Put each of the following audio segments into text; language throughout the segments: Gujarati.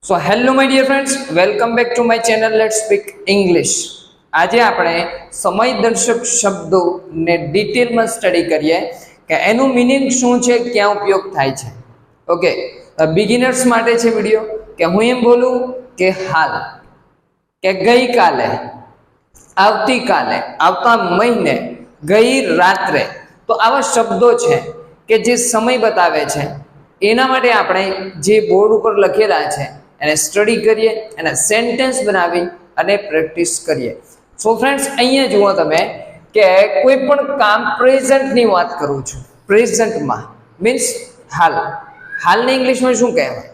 So hello my dear friends, welcome back to my channel Let's Speak English. આજે આપણે સમયદર્શક શબ્દોને ડિટેલમાં સ્ટડી કરીએ કે એનું મીનિંગ શું છે, ક્યાં ઉપયોગ થાય છે. ઓકે, બિગિનર્સ માટે છે વિડિયો કે હું એમ બોલું કે હાલ, કે ગઈકાલે, આવતીકાલે, આવતા મહિને, ગઈ રાત્રે. તો આવા શબ્દો છે કે જે સમય બતાવે છે. એના માટે આપણે જે બોર્ડ ઉપર લખેલા છે એને સ્ટડી કરીએ, એના સેન્ટેન્સ બનાવી અને પ્રેક્ટિસ કરીએ. સો ફ્રેન્ડ્સ, અહીંયા જુઓ તમે કે કોઈ પણ કામ પ્રેઝન્ટની વાત કરું છું. પ્રેઝન્ટમાં મીન્સ હાલ. હાલને ઇંગ્લિશમાં શું કહેવાય?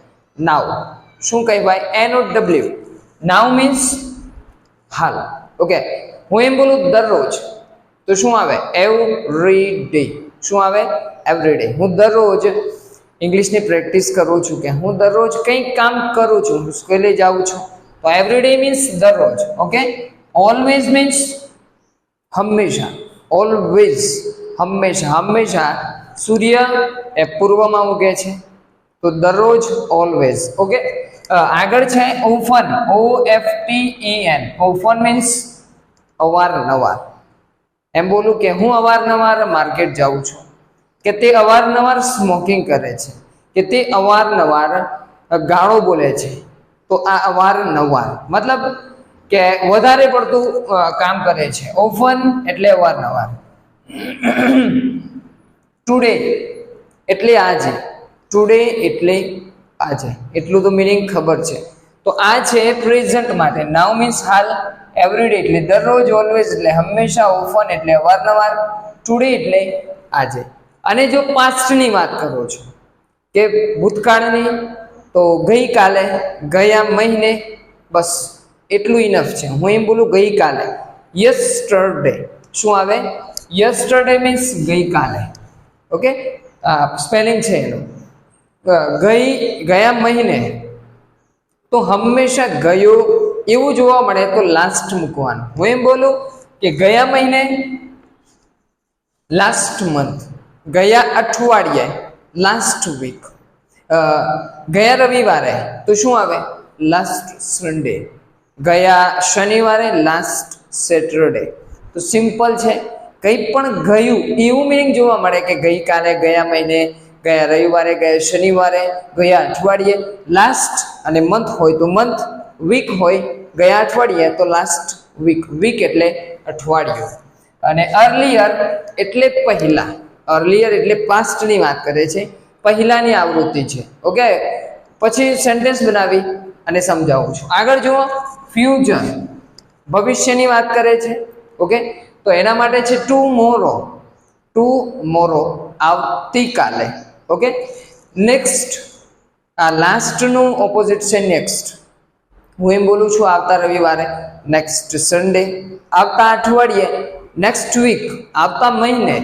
નાવ. શું કહેવાય? NOW. નાવ મીન્સ હાલ. ઓકે, હું એમ બોલું દરરોજ, તો શું આવે? Every day. શું આવે? Every day. હું દરરોજ ઇંગ્લિશની પ્રેક્ટિસ કરું છું, કે હું દરરોજ કંઈક કામ કરું છું, હું સ્કૂલે જાઉં છું, તો એવરી ડે મીન્સ દરરોજ. ઓકે, ઓલવેઝ મીન્સ હંમેશા. ઓલવેઝ હંમેશા. હંમેશા સૂર્ય એ પૂર્વમાં ઉગે છે, તો દરરોજ ઓલવેઝ. ઓકે, આગળ છે ઓફન. OFTEN. ઓફન મીન્સ અવારનવાર. એમ બોલું કે હું અવારનવાર માર્કેટ જાઉં છું, કે તે અવારનવાર સ્મોકિંગ કરે છે, કે તે અવારનવાર ગાળો બોલે છે. તો આ અવારનવાર મતલબ કે વધારે પડતું કામ કરે છે. ઓફન એટલે અવારનવાર. ટુડે એટલે આજે. ટુડે એટલે આજે. એટલું તો મિનિંગ ખબર છે. તો આ છે પ્રેઝન્ટ માટે. નાવ મીન્સ હાલ, એવરીડે એટલે દરરોજ, ઓલવેઝ એટલે હંમેશા, ઓફન એટલે અવારનવાર, ટુડે એટલે આજે. અને જો પાસ્ટની વાત કરો છો, કે ભૂતકાળની, તો ગઈકાલે, ગયા મહિને, બસ એટલું ઇનફ છે. હું એમ બોલું ગઈકાલે, યસ્ટરડે. શું આવે? યસ્ટરડે મીન્સ ગઈકાલે. ઓકે, સ્પેલિંગ છે એનું. ગયા મહિને, તો હંમેશા ગયો એવું જોવા મળે તો લાસ્ટ મૂકવાનું. હું એમ બોલું કે ગયા મહિને, લાસ્ટ મંથ. ગયા અઠવાડિયે, લાસ્ટ વીક. ગયા રવિવારે, તો શું આવે? Last Sunday. ગયા શનિવારે, લાસ્ટ સેટરડે. તો સિમ્પલ છે. કંઈ પણ ગયું એવું મિનિંગ જોવા મળે કે ગઈકાલે, ગયા મહિને, ગયા રવિવારે, ગયા શનિવારે, ગયા અઠવાડિયે. લાસ્ટ અને મંથ હોય તો મંથ, વીક હોય ગયા અઠવાડિયે તો લાસ્ટ વીક. વીક એટલે અઠવાડિયું. અને અર્લિયર એટલે પહેલા. અર્લિયર એટલે પાસ્ટની વાત કરે છે, પહેલાની આવૃત્તિ છે. ઓકે, પછી સેન્ટેન્સ બનાવી અને સમજાવું છું. આગળ જુઓ, ફ્યુચર ભવિષ્યની વાત કરે છે. ઓકે, તો એના માટે છે ટુમોરો. ટુમોરો આવતીકાલે. Okay, next. આ લાસ્ટનું ઓપોઝિટ છે નેક્સ્ટ. હું એમ બોલું છું આવતા રવિવારે, નેક્સ્ટ સન્ડે. આવતા અઠવાડિયે, નેક્સ્ટ વીક. આવતા મહિને,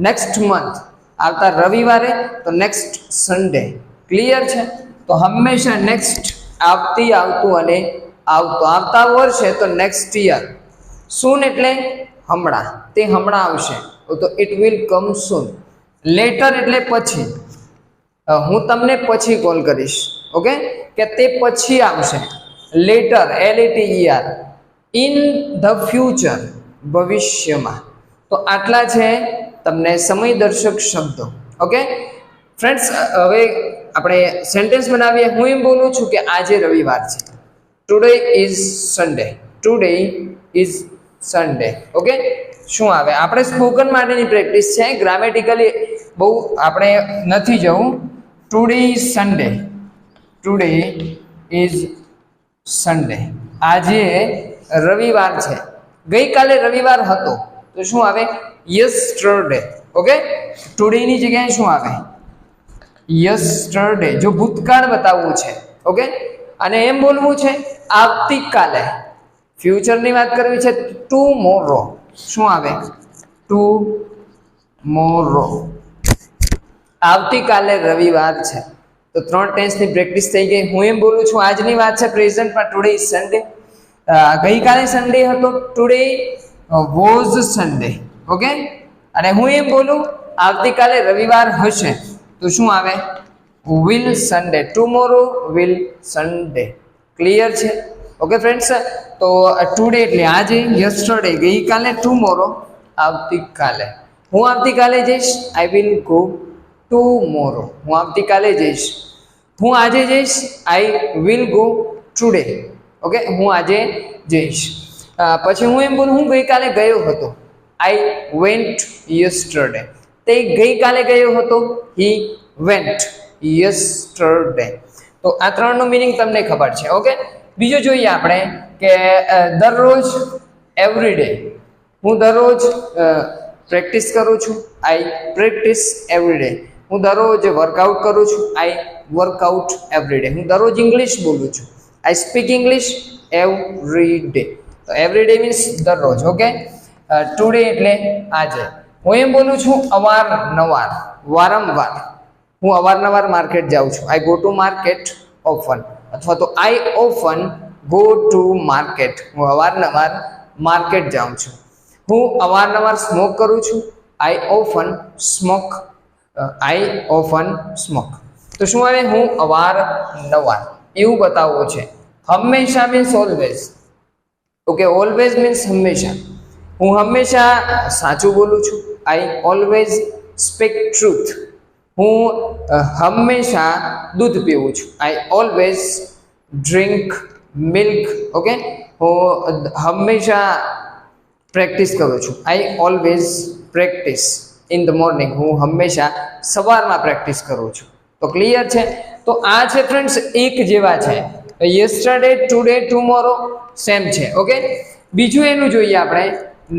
નેક્સ્ટ મંથ. આવતા રવિવારે તો નેક્સ્ટ સન્ડે. ક્લિયર છે? તો હંમેશા નેક્સ્ટ, આવતી, આવતું અને આવતો. આવતા વર્ષે તો નેક્સ્ટ યર. સૂન એટલે હમણાં, તે હમણાં આવશે, તો it will come soon. Later એટલે પછી. હું તમને પછી કોલ કરીશ. ઓકે, કે તે પછી આવશે. Letter, LATER. In the future, ભવિષ્યમાં. તો આટલા છે તમને સમયદર્શક શબ્દો. ઓકે ફ્રેન્ડ્સ, હવે આપણે સેન્ટેન્સ બનાવીએ. હું એમ બોલું છું કે આજે રવિવાર છે. Today is Sunday. Today is Sunday. Okay, શું આવે? આપણે સ્પોકન માટેની પ્રેક્ટિસ છે, ગ્રામેટિકલી બહુ આપણે નથી જવું. Today is Sunday. Today is Sunday. આજે રવિવાર છે. ગઈકાલે રવિવાર હતો, તો શું આવે? યસ્ટરડે. ઓકે, ટુડેની જગ્યાએ શું આવે? યસ્ટરડે. જો ભૂતકાળ બતાવવું છે. ઓકે, અને એમ બોલવું છે આવતીકાલે. ફ્યુચરની વાત કરવી છે, ટુમોરો. શું આવે? ટુમોરો. આવતીકાલે રવિવાર છે. તો 3 ટેન્સની પ્રેક્ટિસ થઈ ગઈ. હું એમ બોલું છું આજની વાત છે પ્રેઝન્ટમાં, ટુડે ઇઝ સન્ડે. ગઈકાલે સન્ડે હતો, ટુડે વોઝ સન્ડે. ઓકે, અને હું એમ બોલું આવતીકાલે રવિવાર હશે, તો શું આવે? will Sunday. Tomorrow will Sunday. Clear છે? ઓકે ફ્રેન્ડ્સ, તો ટુડે એટલે આજે, યસ્ટરડે ગઈકાલે, ટુમોરો આવતીકાલે. હું આવતીકાલે જઈશ, આઈ વિલ ગો ટુમોરો. હું આવતીકાલે જઈશ. હું આજે જઈશ, I will go today. Okay, હું આજે જઈશ. પછી હું એમ બોલું હું ગઈકાલે ગયો હતો, આઈ વેન્ટ યસ્ટરડે. તે ગઈકાલે ગયો હતો, હી વેન્ટ યસ્ટરડે. તો આ ત્રણનો મિનિંગ તમને ખબર છે. ઓકે, બીજો જોઈએ આપણે કે દરરોજ એવરીડે. હું દરરોજ પ્રેક્ટિસ કરું છું, આઈ પ્રેક્ટિસ એવરીડે. હું દરરોજ વર્કઆઉટ કરું છું, આઈ વર્કઆઉટ એવરીડે. હું દરરોજ ઇંગ્લિશ બોલું છું, આઈ સ્પીક ઇંગ્લિશ એવરી ડે. તો એવરી ડે મીન્સ દરરોજ. ઓકે, ટુડે એટલે આજે. હું એમ બોલું છું અવારનવાર, વારંવાર. હું અવારનવાર માર્કેટ જાઉં છું, I go to market often. અથવા તો આઈ ઓફન ગો ટુ માર્કેટ. હું અવારનવાર માર્કેટ જાઉં છું. હું અવારનવાર સ્મોક કરું છું, આઈ ઓફન સ્મોક. આઈ ઓફન સ્મોક. તો શું આવે? હું અવારનવાર એવું બતાવવું છે. હંમેશા means always. Okay, always means હંમેશા. હું હંમેશા સાચું બોલું છું, આઈ ઓલવેઝ સ્પીક ટ્રુથ. હું હંમેશા દૂધ પીવું છું, I always drink milk. Okay, હું હંમેશા પ્રેક્ટિસ કરું છું, I always practice in the morning. હું હંમેશા સવારમાં પ્રેક્ટિસ કરું છું. તો ક્લિયર છે? તો આ છે ફ્રેન્ડ્સ એક જેવા છે. યસ્ટરડે, ટુડે, ટુમોરો સેમ છે. ઓકે, બીજું એનું જોઈએ આપણે.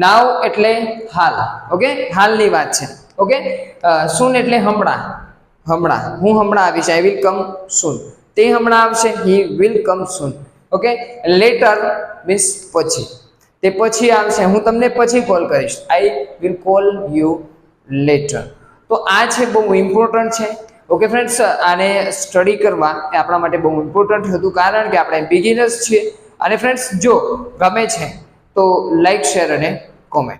નાવ એટલે હાલ. ઓકે, હાલની વાત છે. ઓકે, સૂન એટલે હમણાં. હમણાં. હું હમણાં આવીશ, આઈ વિલ કમ સૂન. તે હમણાં આવશે, he will come soon. Okay, later means પછી. તે પછી આવશે, હું તમને પછી કોલ કરીશ, I will call you later. તો આ છે બહુ ઇમ્પોર્ટન્ટ છે. ઓકે ફ્રેન્ડ્સ, આને સ્ટડી કરવા એ આપણા માટે બહુ ઇમ્પોર્ટન્ટ હતું, કારણ કે આપણે બિગિનર્સ છીએ. અને ફ્રેન્ડ્સ જો ગમે છે તો લાઈક, શેર અને કોમેન્ટ.